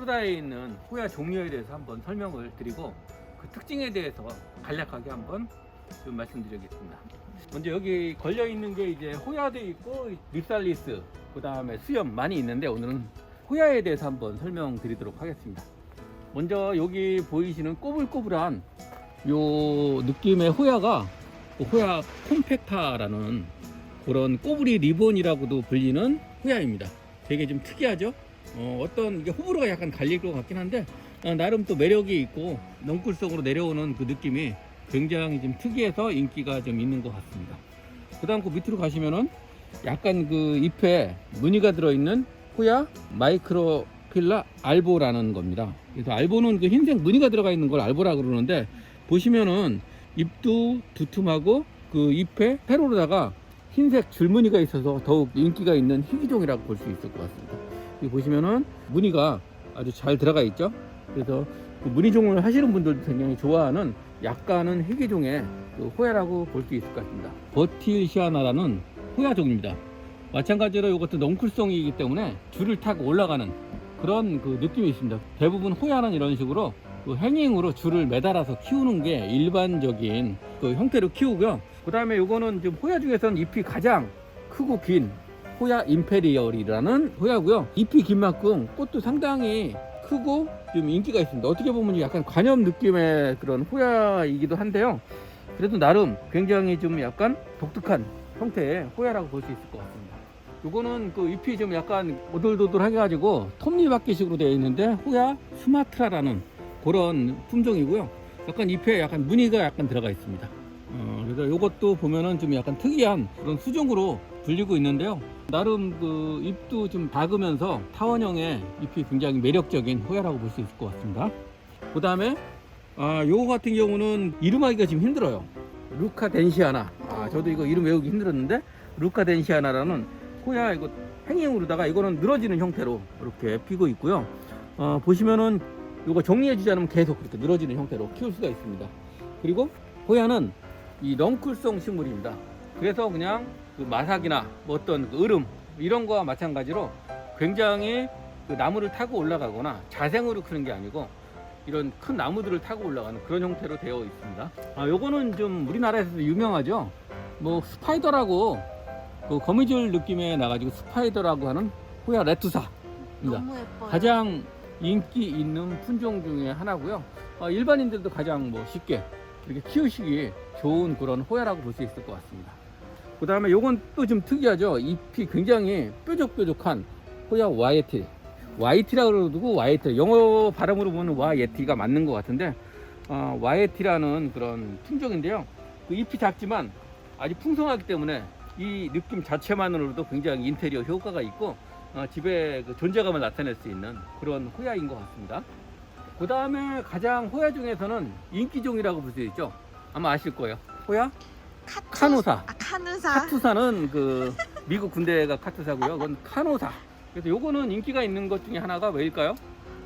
캐나다에 있는 호야 종류에 대해서 한번 설명을 드리고 그 특징에 대해서 간략하게 한번 좀 말씀드리겠습니다. 먼저 여기 걸려 있는 게 이제 호야도 있고 립살리스, 그 다음에 수염 많이 있는데 오늘은 호야에 대해서 한번 설명드리도록 하겠습니다. 먼저 여기 보이시는 꼬불꼬불한 요 느낌의 호야가 호야 콤팩타라는 그런 꼬부리 리본이라고도 불리는 호야입니다. 되게 좀 특이하죠? 어떤 이게 호불호가 약간 갈릴 것 같긴 한데 나름 또 매력이 있고 넝쿨성으로 내려오는 그 느낌이 굉장히 좀 특이해서 인기가 좀 있는 것 같습니다. 그 다음 그 밑으로 가시면은 약간 그 잎에 무늬가 들어있는 호야 마이크로필라 알보라는 겁니다. 그래서 알보는 그 흰색 무늬가 들어가 있는 걸 알보라 그러는데 보시면은 잎도 두툼하고 그 잎에 세로로다가 흰색 줄무늬가 있어서 더욱 인기가 있는 희귀종이라고 볼 수 있을 것 같습니다. 여기 보시면은 무늬가 아주 잘 들어가 있죠. 그래서 그 무늬종을 하시는 분들도 굉장히 좋아하는 약간은 희귀종의 그 호야라고 볼 수 있을 것 같습니다. 버틸시아나라는 호야종입니다. 마찬가지로 이것도 넝쿨성이기 때문에 줄을 타고 올라가는 그런 그 느낌이 있습니다. 대부분 호야는 이런 식으로 그 행잉으로 줄을 매달아서 키우는 게 일반적인 그 형태로 키우고요. 그 다음에 이거는 지금 호야 중에서는 잎이 가장 크고 긴 호야 임페리얼이라는 호야고요. 잎이 긴 만큼 꽃도 상당히 크고 좀 인기가 있습니다. 어떻게 보면 약간 관엽 느낌의 그런 호야이기도 한데요. 그래도 나름 굉장히 좀 약간 독특한 형태의 호야라고 볼 수 있을 것 같습니다. 요거는 그 잎이 좀 약간 오돌도돌하게 가지고 톱니바퀴식으로 되어 있는데 호야 수마트라라는 그런 품종이고요. 약간 잎에 약간 무늬가 약간 들어가 있습니다. 그래서 요것도 보면은 좀 약간 특이한 그런 수종으로 불리고 있는데요. 나름 그 잎도 좀 박으면서 타원형의 잎이 굉장히 매력적인 호야라고 볼 수 있을 것 같습니다. 그 다음에 요거 같은 경우는 이름하기가 지금 힘들어요. 루카덴시아나. 저도 이거 이름 외우기 힘들었는데 루카덴시아나라는 호야 이거 행잉으로다가 이거는 늘어지는 형태로 이렇게 피고 있고요. 보시면은 이거 정리해주지 않으면 계속 그렇게 늘어지는 형태로 키울 수가 있습니다. 그리고 호야는 이 넝쿨성 식물입니다. 그래서 그냥 그 마삭이나 뭐 어떤 그 으름 이런 거와 마찬가지로 굉장히 그 나무를 타고 올라가거나 자생으로 크는 게 아니고 이런 큰 나무들을 타고 올라가는 그런 형태로 되어 있습니다. 요거는 좀 우리나라에서도 유명하죠. 뭐 스파이더라고 그 거미줄 느낌에 나가지고 스파이더라고 하는 호야 레투사입니다. 너무 예뻐요. 가장 인기 있는 품종 중에 하나고요. 일반인들도 가장 뭐 쉽게 이렇게 키우시기 좋은 그런 호야라고 볼 수 있을 것 같습니다. 그 다음에 요건 또 좀 특이하죠. 잎이 굉장히 뾰족뾰족한 호야 와이티. 와이티라고 그러고 와이티. 영어 발음으로 보면 와이티가 맞는 것 같은데 와이티라는 그런 품종인데요. 그 잎이 작지만 아주 풍성하기 때문에 이 느낌 자체만으로도 굉장히 인테리어 효과가 있고 집에 그 존재감을 나타낼 수 있는 그런 호야인 것 같습니다. 그 다음에 가장 호야 중에서는 인기종이라고 볼 수 있죠. 아마 아실 거예요. 호야 카누사. 카누사. 카투사는 그 미국 군대가 카투사고요. 그건 카누사. 그래서 요거는 인기가 있는 것 중에 하나가 왜일까요?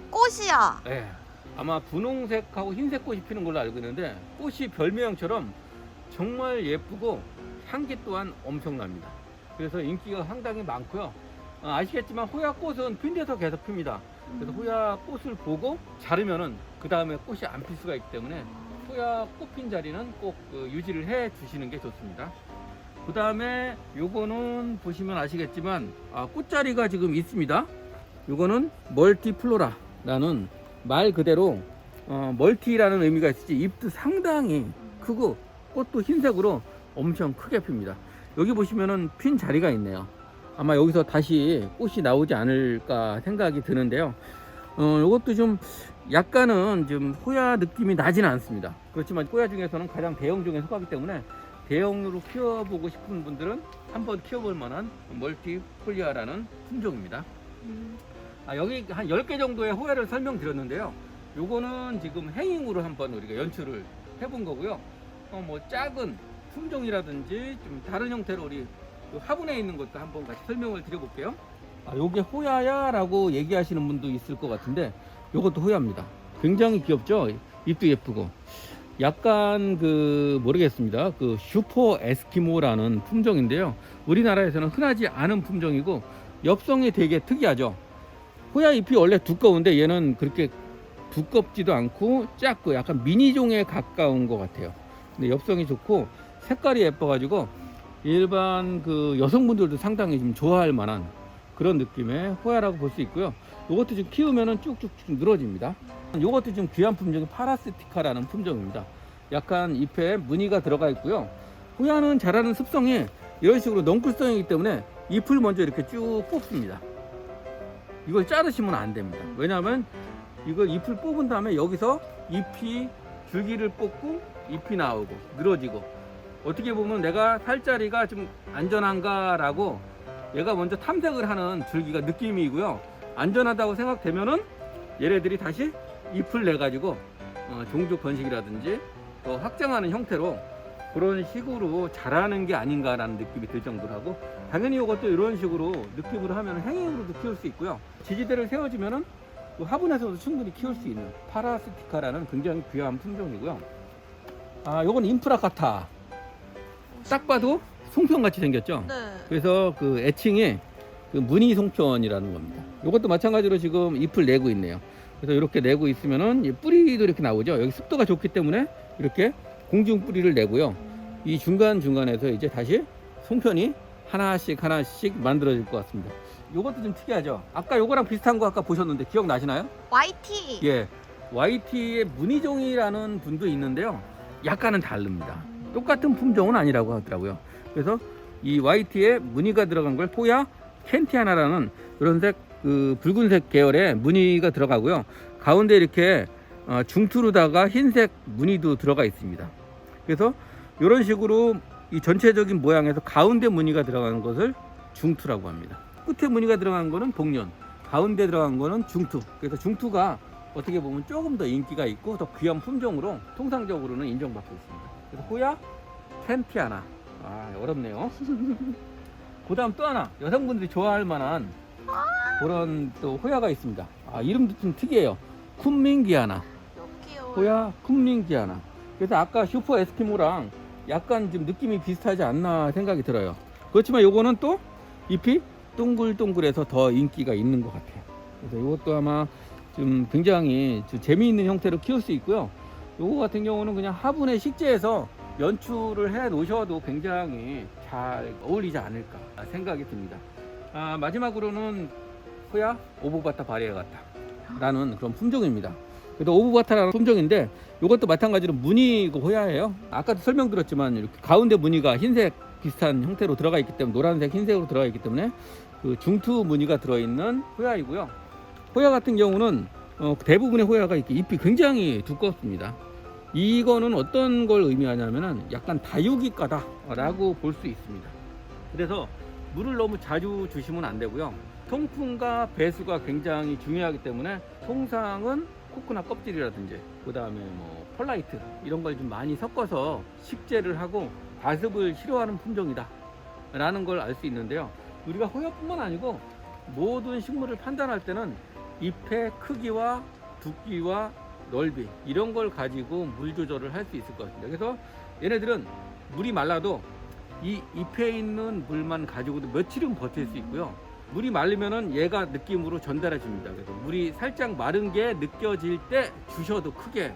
꽃이야. 네, 아마 분홍색하고 흰색 꽃이 피는 걸로 알고 있는데 꽃이 별모양처럼 정말 예쁘고 향기 또한 엄청납니다. 그래서 인기가 상당히 많고요. 아시겠지만 호야 꽃은 핀 데서 계속 핍니다. 그래서 호야 꽃을 보고 자르면은 그 다음에 꽃이 안 필 수가 있기 때문에 호야 꽃 핀 자리는 꼭 유지를 해 주시는 게 좋습니다. 그 다음에 요거는 보시면 아시겠지만 꽃자리가 지금 있습니다. 요거는 멀티플로라라는 말 그대로 멀티라는 의미가 있을지 잎도 상당히 크고 꽃도 흰색으로 엄청 크게 핍니다. 여기 보시면은 핀 자리가 있네요. 아마 여기서 다시 꽃이 나오지 않을까 생각이 드는데요. 이것도 좀 약간은 좀 호야 느낌이 나지는 않습니다. 그렇지만 호야 중에서는 가장 대형종에 속하기 때문에 대형으로 키워보고 싶은 분들은 한번 키워볼 만한 멀티폴리아라는 품종입니다. 여기 한 10개 정도의 호야를 설명드렸는데요. 요거는 지금 행잉으로 한번 우리가 연출을 해본 거고요. 뭐 작은 품종이라든지 좀 다른 형태로 우리 화분에 있는 것도 한번 같이 설명을 드려볼게요. 요게 호야야 라고 얘기하시는 분도 있을 것 같은데 요것도 호야입니다. 굉장히 귀엽죠? 잎도 예쁘고 약간 그 모르겠습니다. 그 슈퍼 에스키모라는 품종인데요. 우리나라에서는 흔하지 않은 품종이고 엽성이 되게 특이하죠. 호야 잎이 원래 두꺼운데 얘는 그렇게 두껍지도 않고 작고 약간 미니종에 가까운 것 같아요. 근데 엽성이 좋고 색깔이 예뻐가지고 일반 그 여성분들도 상당히 좀 좋아할 만한 그런 느낌의 호야라고 볼 수 있고요. 이것도 좀 키우면은 쭉쭉 늘어집니다. 이것도 좀 귀한 품종이 파라스티카라는 품종입니다. 약간 잎에 무늬가 들어가 있고요. 호야는 자라는 습성이 이런 식으로 넝쿨성이기 때문에 잎을 먼저 이렇게 쭉 뽑습니다. 이걸 자르시면 안 됩니다. 왜냐하면 이걸 잎을 뽑은 다음에 여기서 잎이 줄기를 뽑고 잎이 나오고 늘어지고, 어떻게 보면 내가 살 자리가 좀 안전한가라고 얘가 먼저 탐색을 하는 줄기가 느낌이고요. 안전하다고 생각되면은 얘네들이 다시 잎을 내 가지고 종족 번식이라든지 또 확장하는 형태로 그런 식으로 자라는 게 아닌가라는 느낌이 들 정도로 하고, 당연히 이것도 이런 식으로 느낌으로 하면 행행으로도 키울 수 있고요. 지지대를 세워주면은 또 화분에서도 충분히 키울 수 있는 파라스티카라는 굉장히 귀한 품종이고요. 요건 인프라카타. 딱 봐도 송편같이 생겼죠. 네. 그래서 그 애칭이 그 무늬 송편이라는 겁니다. 이것도 마찬가지로 지금 잎을 내고 있네요. 그래서 이렇게 내고 있으면은 뿌리도 이렇게 나오죠. 여기 습도가 좋기 때문에 이렇게 공중 뿌리를 내고요. 이 중간 중간에서 이제 다시 송편이 하나씩 만들어질 것 같습니다. 이것도 좀 특이하죠. 아까 요거랑 비슷한 거 아까 보셨는데 기억나시나요? YT. 예, YT의 무늬종이라는 분도 있는데요. 약간은 다릅니다. 똑같은 품종은 아니라고 하더라고요. 그래서 이 YT에 무늬가 들어간 걸 호야 켄티아나라는 이런 색, 그 붉은색 계열의 무늬가 들어가고요. 가운데 이렇게 중투로다가 흰색 무늬도 들어가 있습니다. 그래서 이런 식으로 이 전체적인 모양에서 가운데 무늬가 들어가는 것을 중투라고 합니다. 끝에 무늬가 들어간 거는 복륜, 가운데 들어간 거는 중투. 그래서 중투가 어떻게 보면 조금 더 인기가 있고 더 귀한 품종으로 통상적으로는 인정받고 있습니다. 그래서 호야 켄티아나. 어렵네요. 그 다음 또 하나 여성분들이 좋아할 만한 그런 또 호야가 있습니다. 이름도 좀 특이해요. 쿤밍기아나. 귀여워. 호야 쿤밍기아나. 그래서 아까 슈퍼 에스키모랑 약간 좀 느낌이 비슷하지 않나 생각이 들어요. 그렇지만 요거는 또 잎이 동글동글해서 더 인기가 있는 것 같아요. 그래서 이것도 아마 좀 굉장히 좀 재미있는 형태로 키울 수 있고요. 요거 같은 경우는 그냥 화분에 식재해서 연출을 해 놓으셔도 굉장히 잘 어울리지 않을까 생각이 듭니다. 마지막으로는 호야 오브바타 바리에가타 라는 그런 품종입니다. 그래도 오브바타라는 품종인데 이것도 마찬가지로 무늬가 호야예요. 아까도 설명드렸지만 이렇게 가운데 무늬가 흰색 비슷한 형태로 들어가 있기 때문에, 노란색 흰색으로 들어가 있기 때문에 그 중투 무늬가 들어있는 호야이고요. 호야 같은 경우는 대부분의 호야가 이렇게 잎이 굉장히 두껍습니다. 이거는 어떤 걸 의미하냐면은 약간 다육이과다라고 볼 수 있습니다. 그래서 물을 너무 자주 주시면 안 되고요. 통풍과 배수가 굉장히 중요하기 때문에 통상은 코코넛 껍질이라든지 그 다음에 뭐 펄라이트 이런 걸 좀 많이 섞어서 식재를 하고 과습을 싫어하는 품종이다 라는 걸 알 수 있는데요. 우리가 호야뿐만 아니고 모든 식물을 판단할 때는 잎의 크기와 두께와 넓이 이런 걸 가지고 물 조절을 할 수 있을 것 같습니다. 그래서 얘네들은 물이 말라도 이 잎에 있는 물만 가지고도 며칠은 버틸 수 있고요. 물이 마르면은 얘가 느낌으로 전달해 줍니다. 그래서 물이 살짝 마른 게 느껴질 때 주셔도 크게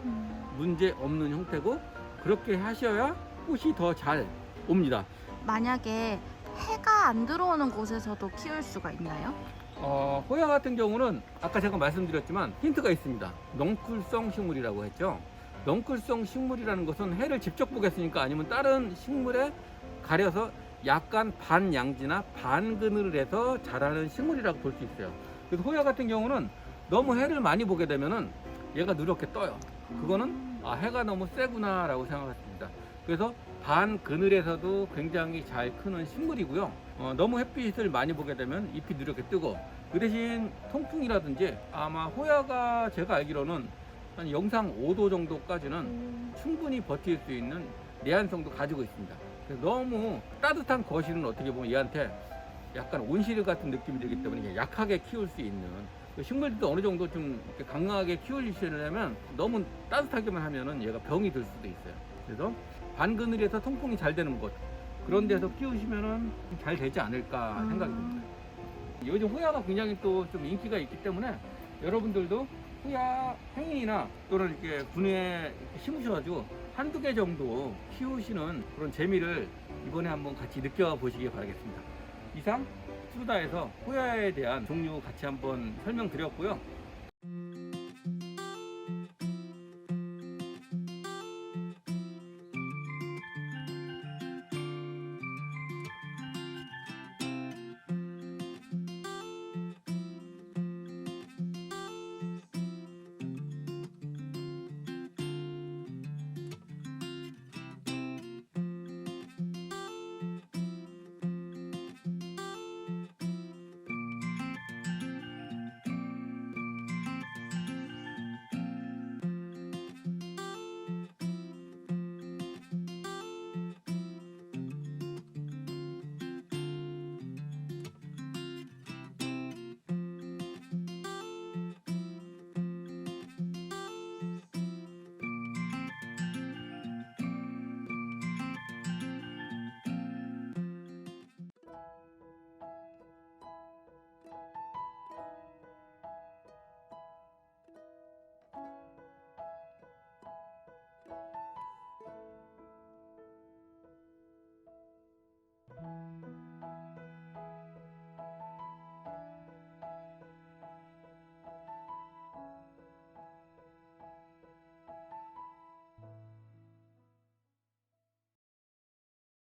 문제 없는 형태고, 그렇게 하셔야 꽃이 더 잘 옵니다. 만약에 해가 안 들어오는 곳에서도 키울 수가 있나요? 호야 같은 경우는 아까 제가 말씀드렸지만 힌트가 있습니다. 넝쿨성 식물이라고 했죠. 넝쿨성 식물이라는 것은 해를 직접 보겠으니까 아니면 다른 식물에 가려서 약간 반양지나 반그늘을 해서 자라는 식물이라고 볼 수 있어요. 그래서 호야 같은 경우는 너무 해를 많이 보게 되면은 얘가 누렇게 떠요. 그거는 해가 너무 세구나 라고 생각했습니다. 그래서 반그늘에서도 굉장히 잘 크는 식물이고요. 너무 햇빛을 많이 보게 되면 잎이 누렇게 뜨고, 그 대신 통풍이라든지 아마 호야가 제가 알기로는 한 영상 5도 정도까지는 충분히 버틸 수 있는 내한성도 가지고 있습니다. 그래서 너무 따뜻한 거실은 어떻게 보면 얘한테 약간 온실 같은 느낌이 들기 때문에 약하게 키울 수 있는, 식물들도 어느 정도 좀 이렇게 강하게 키우려면 너무 따뜻하게만 하면은 얘가 병이 들 수도 있어요. 그래서 반그늘에서 통풍이 잘 되는 곳, 그런 데서 키우시면은 잘 되지 않을까 생각이 듭니다. 요즘 호야가 굉장히 또 좀 인기가 있기 때문에 여러분들도 호야 행인이나 또는 이렇게 분야에 심으셔가지고 한두 개 정도 키우시는 그런 재미를 이번에 한번 같이 느껴보시기 바라겠습니다. 이상 푸르다에서 호야에 대한 종류 같이 한번 설명드렸고요.